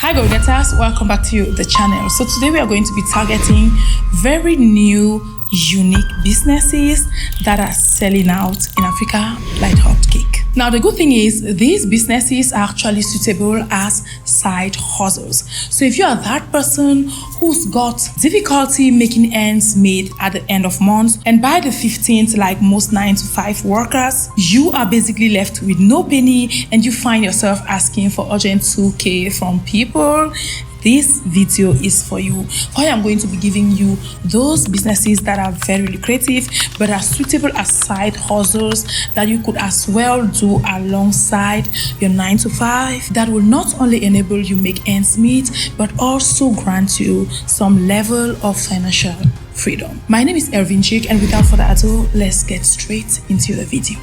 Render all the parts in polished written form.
Hi go-getters, welcome back to the channel. So today we are going to be targeting very new, unique businesses that are selling out in Africa like hotcake. Now the good thing is these businesses are actually suitable as side hustles. So if you are that person who's got difficulty making ends meet at the end of month, and by the 15th, like most 9-to-5 workers, you are basically left with no penny and you find yourself asking for urgent 2K from people, this video is for you. For I am going to be giving you those businesses that are very lucrative but are suitable as side hustles that you could as well do alongside your 9-to-5 that will not only enable you make ends meet but also grant you some level of financial freedom. My name is Ervin Chick, and without further ado, let's get straight into the video.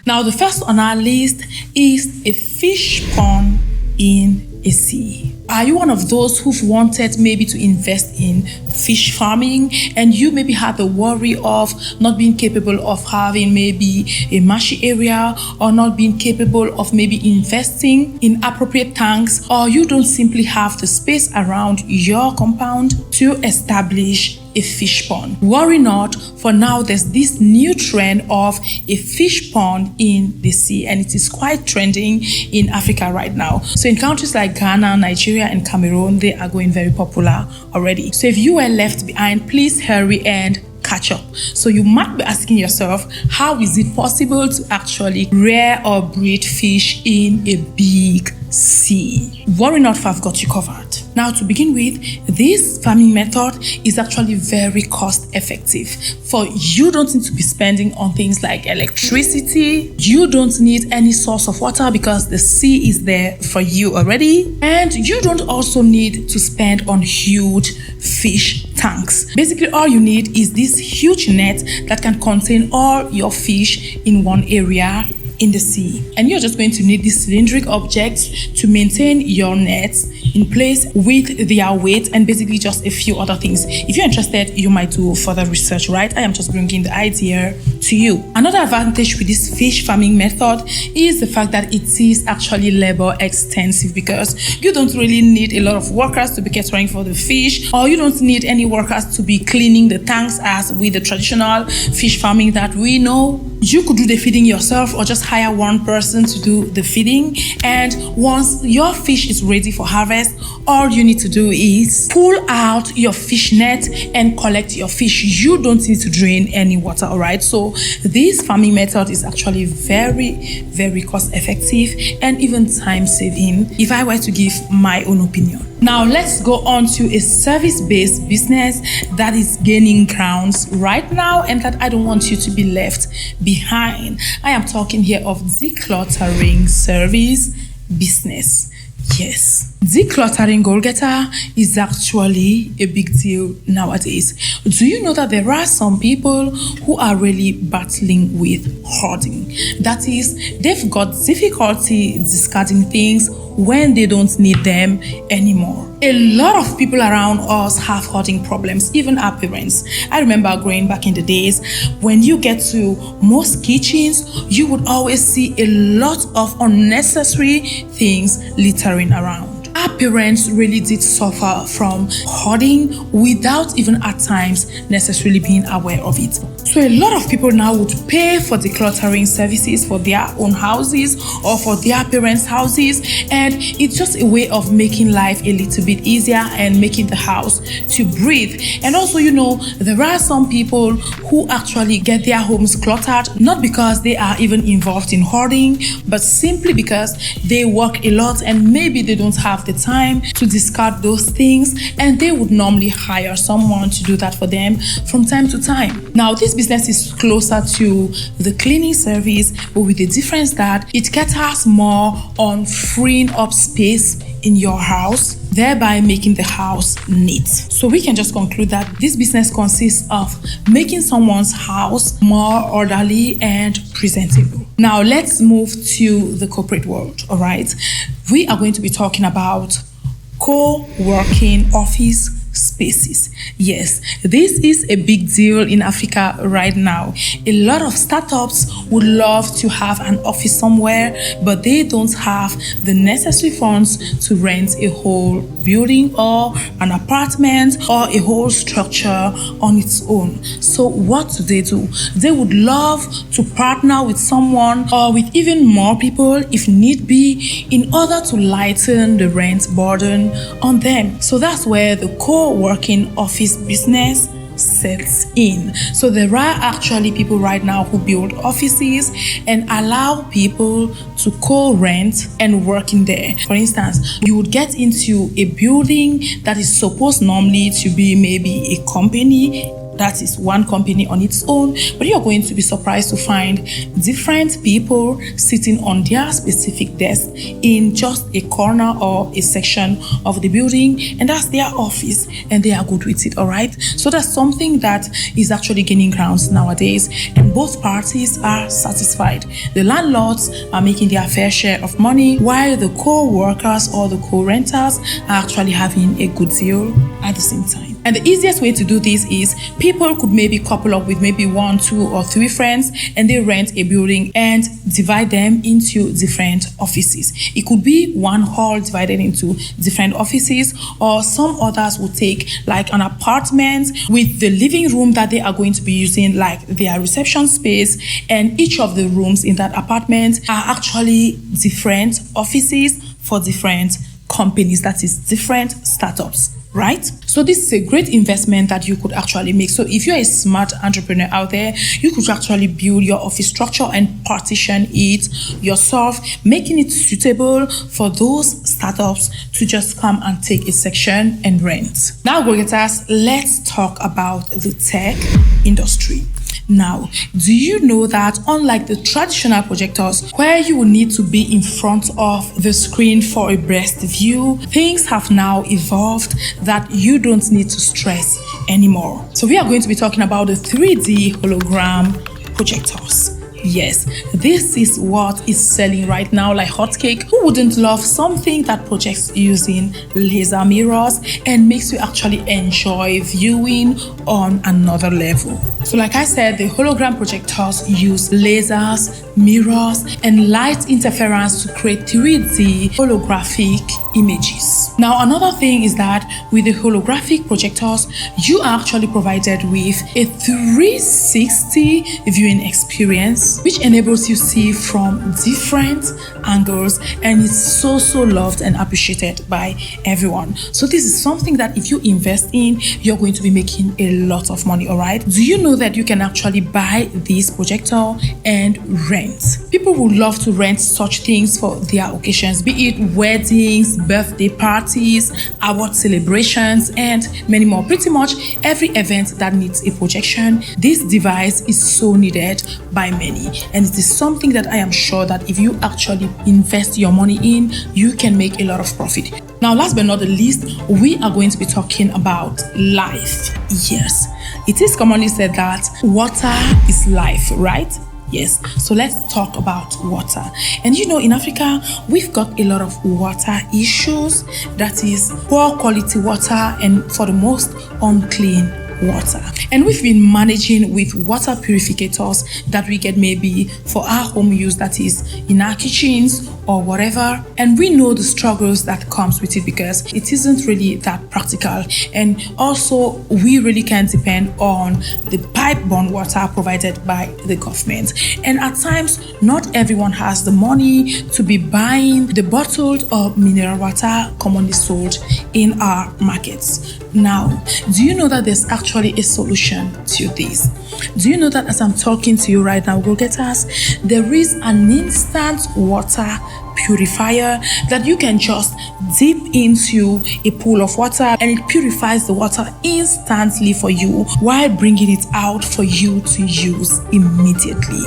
Now, the first on our list is a fish pond in a sea. Are you one of those who've wanted maybe to invest in fish farming, and you maybe had the worry of not being capable of having maybe a marshy area, or not being capable of maybe investing in appropriate tanks, or you don't simply have the space around your compound to establish a fish pond? Worry not, for now there's this new trend of a fish pond in the sea, and it is quite trending in Africa right now. So in countries like Ghana, Nigeria, and Cameroon, they are going very popular already. So if you were left behind, please hurry and catch up. So you might be asking yourself, how is it possible to actually rear or breed fish in a big sea? Worry not, for I've got you covered. Now, to begin with, this farming method is actually very cost effective. For you don't need to be spending on things like electricity. You don't need any source of water because the sea is there for you already. And you don't also need to spend on huge fish tanks. Basically, all you need is this huge net that can contain all your fish in one area in the sea. And you're just going to need these cylindrical objects to maintain your nets in place with their weight, and basically just a few other things. If you're interested, you might do further research, right? I am just bringing the idea to you. Another advantage with this fish farming method is the fact that it is actually labor extensive, because you don't really need a lot of workers to be catering for the fish, or you don't need any workers to be cleaning the tanks as with the traditional fish farming that we know. You could do the feeding yourself, or just hire one person to do the feeding. And once your fish is ready for harvest, all you need to do is pull out your fish net and collect your fish. You don't need to drain any water, all right? So this farming method is actually very, very cost effective and even time saving, if I were to give my own opinion. Now let's go on to a service-based business that is gaining grounds right now and that I don't want you to be left behind. I am talking here of decluttering service business. Yes, decluttering, goal-getter, is actually a big deal nowadays. Do you know that there are some people who are really battling with hoarding? That is, they've got difficulty discarding things when they don't need them anymore. A lot of people around us have hoarding problems, even our parents. I remember growing back in the days, when you get to most kitchens, you would always see a lot of unnecessary things littering around. Our parents really did suffer from hoarding without even at times necessarily being aware of it. So a lot of people now would pay for decluttering services for their own houses or for their parents' houses, and it's just a way of making life a little bit easier and making the house to breathe. And also, you know, there are some people who actually get their homes cluttered, not because they are even involved in hoarding, but simply because they work a lot and maybe they don't have the time to discard those things, and they would normally hire someone to do that for them from time to time. Now, this business is closer to the cleaning service, but with the difference that it caters more on freeing up space in your house, thereby making the house neat. So we can just conclude that this business consists of making someone's house more orderly and presentable. Now let's move to the corporate world, all right? We are going to be talking about co-working office spaces. Yes, this is a big deal in Africa right now. A lot of startups would love to have an office somewhere, but they don't have the necessary funds to rent a whole building or an apartment or a whole structure on its own. So what do? They would love to partner with someone or with even more people if need be in order to lighten the rent burden on them. So that's where the co-working office business sets in. So there are actually people right now who build offices and allow people to co-rent and work in there. For instance, you would get into a building that is supposed normally to be maybe a company. That is one company on its own, but you're going to be surprised to find different people sitting on their specific desk in just a corner or a section of the building, and that's their office, and they are good with it, all right? So that's something that is actually gaining grounds nowadays, and both parties are satisfied. The landlords are making their fair share of money, while the co-workers or the co-renters are actually having a good deal at the same time. And the easiest way to do this is people could maybe couple up with maybe 1, 2, or 3 friends, and they rent a building and divide them into different offices. It could be one hall divided into different offices, or some others would take like an apartment with the living room that they are going to be using like their reception space, and each of the rooms in that apartment are actually different offices for different companies, that is different startups. Right? So this is a great investment that you could actually make. So if you're a smart entrepreneur out there, you could actually build your office structure and partition it yourself, making it suitable for those startups to just come and take a section and rent. Now, go-getters, let's talk about the tech industry. Now, do you know that unlike the traditional projectors where you will need to be in front of the screen for a best view, things have now evolved that you don't need to stress anymore. So we are going to be talking about the 3D hologram projectors. Yes, this is what is selling right now like hotcake. Who wouldn't love something that projects using laser mirrors and makes you actually enjoy viewing on another level? So like I said, the hologram projectors use lasers, mirrors, and light interference to create 3D holographic images. Now, another thing is that with the holographic projectors, you are actually provided with a 360 viewing experience, which enables you to see from different angles, and it's so loved and appreciated by everyone. So this is something that if you invest in, you're going to be making a lot of money, all right? Do you know that you can actually buy this projector and rent? People would love to rent such things for their occasions, be it weddings, birthday parties, award celebrations, and many more. Pretty much every event that needs a projection, this device is so needed by many, and it is something that I am sure that if you actually invest your money in, you can make a lot of profit. Now, last but not the least, we are going to be talking about life. Yes, it is commonly said that water is life, right? Yes, so let's talk about water. And you know, in Africa, we've got a lot of water issues, that is poor quality water and for the most unclean water. And we've been managing with water purificators that we get maybe for our home use, that is in our kitchens or whatever. And we know the struggles that comes with it because it isn't really that practical. And also, we really can't depend on the pipe-borne water provided by the government. And at times, not everyone has the money to be buying the bottled or mineral water commonly sold in our markets. Now, do you know that there's actually a solution to this? Do you know that as I'm talking to you right now, go-getters, there is an instant water purifier that you can just dip into a pool of water and it purifies the water instantly for you while bringing it out for you to use immediately.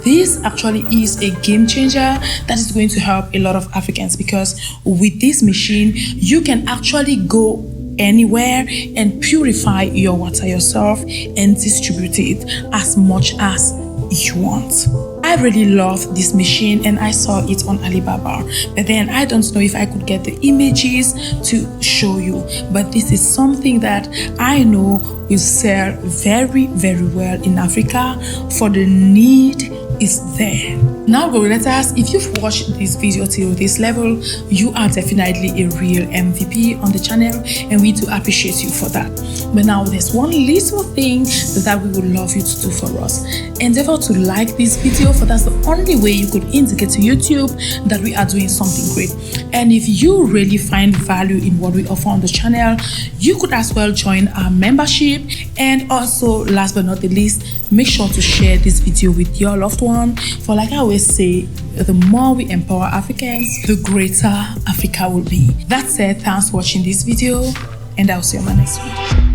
This actually is a game changer that is going to help a lot of Africans, because with this machine, you can actually go anywhere and purify your water yourself and distribute it as much as you want. I really love this machine and I saw it on Alibaba, but then I don't know if I could get the images to show you, but this is something that I know will sell very, very well in Africa, for the need is there. Now go let us, if you've watched this video till this level, you are definitely a real MVP on the channel and we do appreciate you for that. But now there's one little thing that we would love you to do for us. Endeavor to like this video, for that's the only way you could indicate to YouTube that we are doing something great. And if you really find value in what we offer on the channel, you could as well join our membership. And also, last but not the least, make sure to share this video with your loved one, for like I always say, the more we empower Africans, the greater Africa will be. That said, thanks for watching this video and I'll see you on my next video.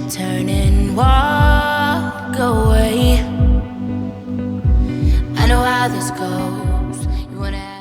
Turn and walk away. I know how this goes. You wanna